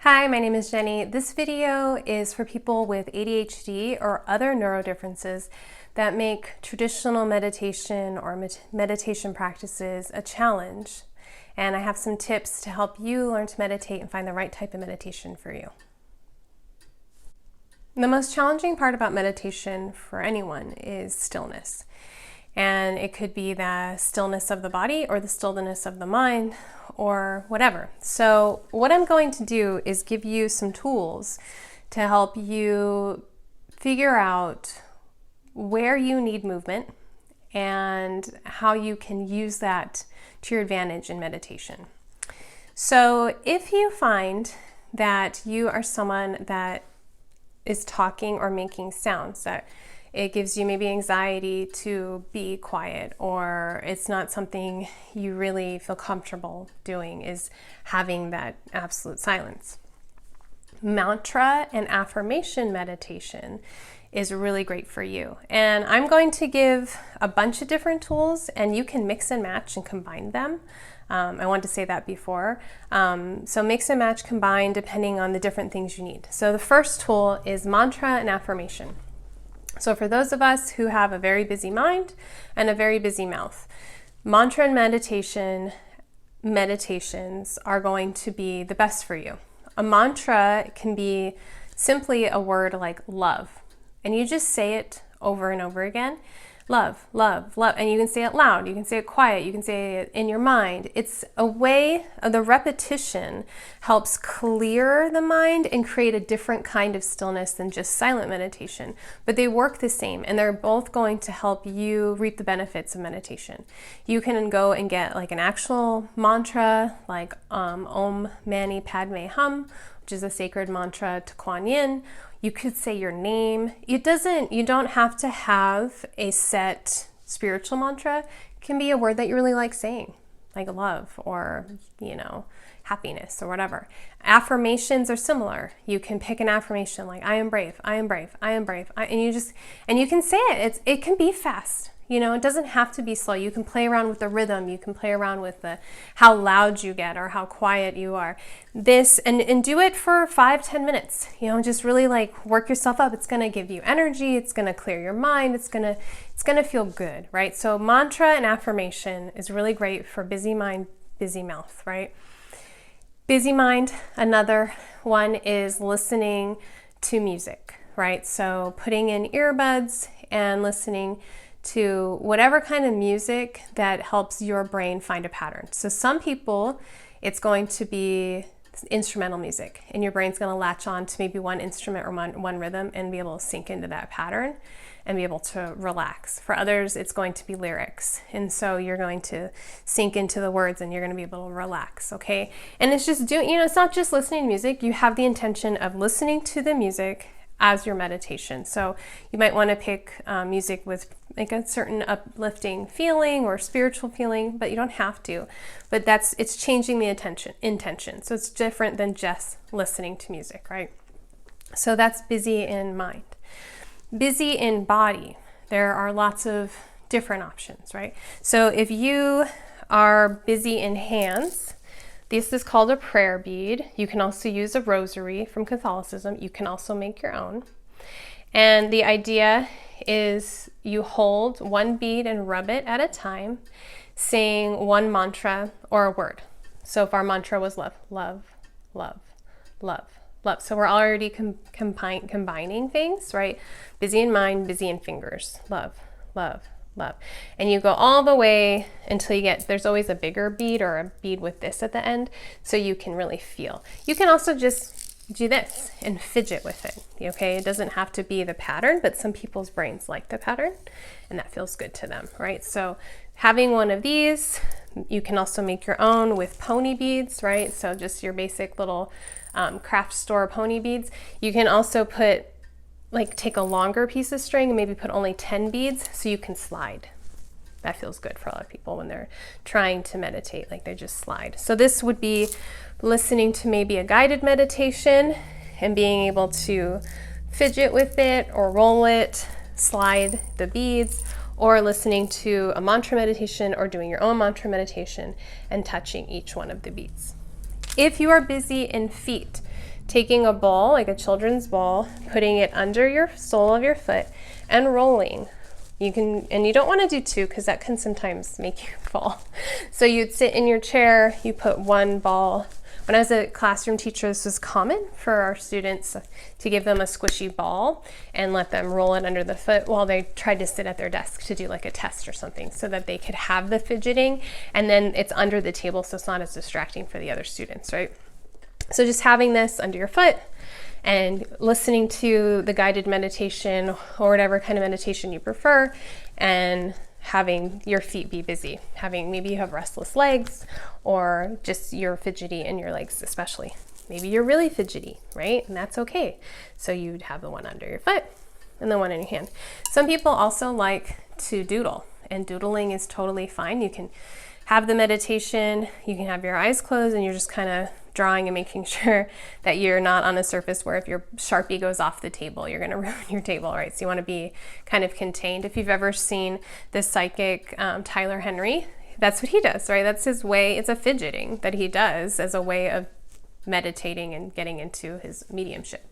Hi, my name is Jenny. This video is for people with ADHD or other neurodifferences that make traditional meditation or meditation practices a challenge. And I have some tips to help you learn to meditate and find the right type of meditation for you. The most challenging part about meditation for anyone is stillness. And it could be the stillness of the body or the stillness of the mind or whatever. So what I'm going to do is give you some tools to help you figure out where you need movement and how you can use that to your advantage in meditation. So if you find that you are someone that is talking or making sounds, that it gives you maybe anxiety to be quiet, or it's not something you really feel comfortable doing, is having that absolute silence. Mantra and affirmation meditation is really great for you. And I'm going to give a bunch of different tools, and you can mix and match and combine them. I wanted to say that before. So mix and match, combine depending on the different things you need. So the first tool is mantra and affirmation. So for those of us who have a very busy mind and a very busy mouth, mantra and meditations are going to be the best for you. A mantra can be simply a word like love, and you just say it over and over again. Love, love, love. And you can say it loud, you can say it quiet, you can say it in your mind. It's a way of the repetition helps clear the mind and create a different kind of stillness than just silent meditation. But they work the same, and they're both going to help you reap the benefits of meditation. You can go and get like an actual mantra like Om Mani Padme Hum, which is a sacred mantra to Kuan Yin. You could say your name. You don't have to have a set spiritual mantra. It can be a word that you really like saying, like love or, happiness or whatever. Affirmations are similar. You can pick an affirmation like I am brave, I am brave, I am brave. And you can say it. It can be fast. It doesn't have to be slow. You can play around with the rhythm. You can play around with how loud you get or how quiet you are. And do it for 5-10 minutes. Just really work yourself up. It's going to give you energy. It's going to clear your mind. It's going to feel good, right? So mantra and affirmation is really great for busy mind, busy mouth, right? Busy mind, another one is listening to music, right? So putting in earbuds and listening to whatever kind of music that helps your brain find a pattern. So some people, it's going to be instrumental music, and your brain's going to latch on to maybe one instrument or one rhythm and be able to sink into that pattern and be able to relax. For others, it's going to be lyrics, and so you're going to sink into the words and you're going to be able to relax, okay? And it's just it's not just listening to music. You have the intention of listening to the music as your meditation. So you might want to pick music with like a certain uplifting feeling or spiritual feeling, but you don't have to. But it's changing the intention. So it's different than just listening to music, right? So that's busy in mind. Busy in body, there are lots of different options, right? So if you are busy in hands, this is called a prayer bead. You can also use a rosary from Catholicism. You can also make your own. And the idea is you hold one bead and rub it at a time, saying one mantra or a word. So if our mantra was love, love, love, love, love. So we're already combining things, right? Busy in mind, busy in fingers. Love, love, love. And you go all the way until there's always a bigger bead or a bead with this at the end, so you can really feel. You can also just do this and fidget with it, okay? It doesn't have to be the pattern, but some people's brains like the pattern, and that feels good to them, right? So having one of these, you can also make your own with pony beads, right? So just your basic little craft store pony beads. You can also take a longer piece of string and maybe put only 10 beads so you can slide. That feels good for a lot of people when they're trying to meditate, like they just slide. So this would be listening to maybe a guided meditation and being able to fidget with it or roll it, slide the beads, or listening to a mantra meditation or doing your own mantra meditation and touching each one of the beads. If you are busy in feet, taking a ball, like a children's ball, putting it under your sole of your foot and rolling. You can, and you don't want to do two because that can sometimes make you fall. So you'd sit in your chair, you put one ball. When I was a classroom teacher, this was common for our students to give them a squishy ball and let them roll it under the foot while they tried to sit at their desk to do like a test or something so that they could have the fidgeting, and then it's under the table so it's not as distracting for the other students, right? So just having this under your foot and listening to the guided meditation or whatever kind of meditation you prefer, and having your feet be busy. Maybe you have restless legs, or just you're fidgety in your legs especially. Maybe you're really fidgety, right? And that's okay. So you'd have the one under your foot and the one in your hand. Some people also like to doodle, and doodling is totally fine. You can have the meditation, you can have your eyes closed, and you're just kind of drawing and making sure that you're not on a surface where if your Sharpie goes off the table, you're gonna ruin your table, right? So you wanna be kind of contained. If you've ever seen this psychic, Tyler Henry, that's what he does, right? That's his way. It's a fidgeting that he does as a way of meditating and getting into his mediumship.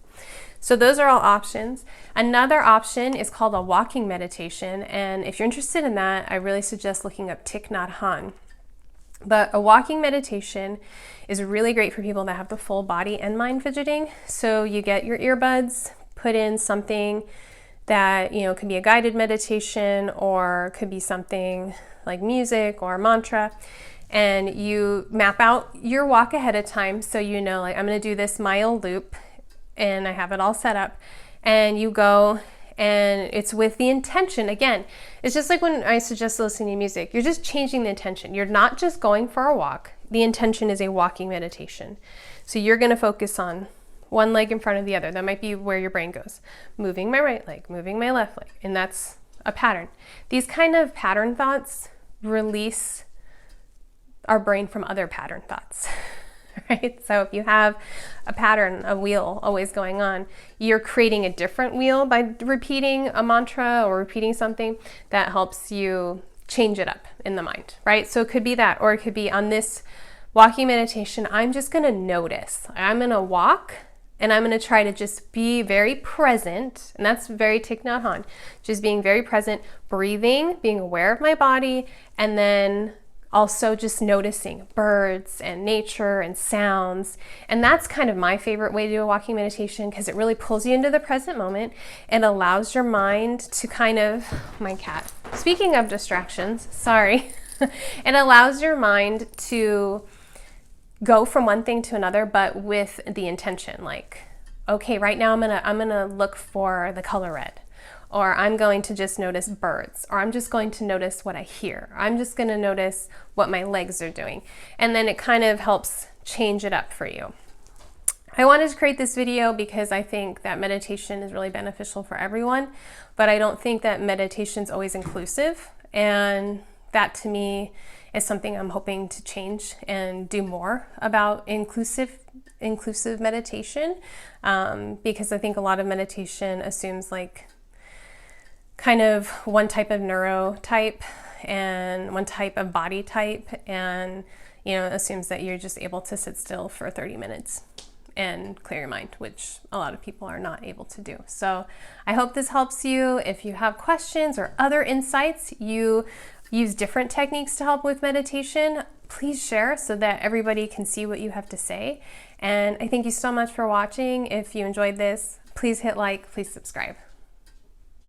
So those are all options. Another option is called a walking meditation. And if you're interested in that, I really suggest looking up Thich Nhat Hanh. But a walking meditation is really great for people that have the full body and mind fidgeting. So you get your earbuds, put in something that, you know, could be a guided meditation or could be something like music or mantra, and you map out your walk ahead of time. So you know, like, I'm going to do this mile loop, and I have it all set up, and you go, and it's with the intention. Again, it's just like when I suggest listening to music, you're just changing the intention. You're not just going for a walk. The intention is a walking meditation. So you're going to focus on one leg in front of the other. That might be where your brain goes. Moving my right leg, moving my left leg, and that's a pattern. These kind of pattern thoughts release our brain from other pattern thoughts. Right? So if you have a pattern, a wheel always going on, you're creating a different wheel by repeating a mantra or repeating something that helps you change it up in the mind, right? So it could be that, or it could be on this walking meditation, I'm just going to notice. I'm going to walk, and I'm going to try to just be very present. And that's very Thich Nhat Hanh, just being very present, breathing, being aware of my body, and then also just noticing birds and nature and sounds. And that's kind of my favorite way to do a walking meditation, because it really pulls you into the present moment and allows your mind to kind of, my cat, speaking of distractions, sorry, it allows your mind to go from one thing to another, but with the intention, like, okay, right now I'm gonna look for the color red. Or I'm going to just notice birds, or I'm just going to notice what I hear. I'm just going to notice what my legs are doing. And then it kind of helps change it up for you. I wanted to create this video because I think that meditation is really beneficial for everyone, but I don't think that meditation is always inclusive. And that to me is something I'm hoping to change and do more about inclusive meditation, because I think a lot of meditation assumes like kind of one type of neurotype and one type of body type, and assumes that you're just able to sit still for 30 minutes and clear your mind, which a lot of people are not able to do. So I hope this helps you. If you have questions or other insights, you use different techniques to help with meditation, please share so that everybody can see what you have to say. And I thank you so much for watching. If you enjoyed this, please hit like, please subscribe.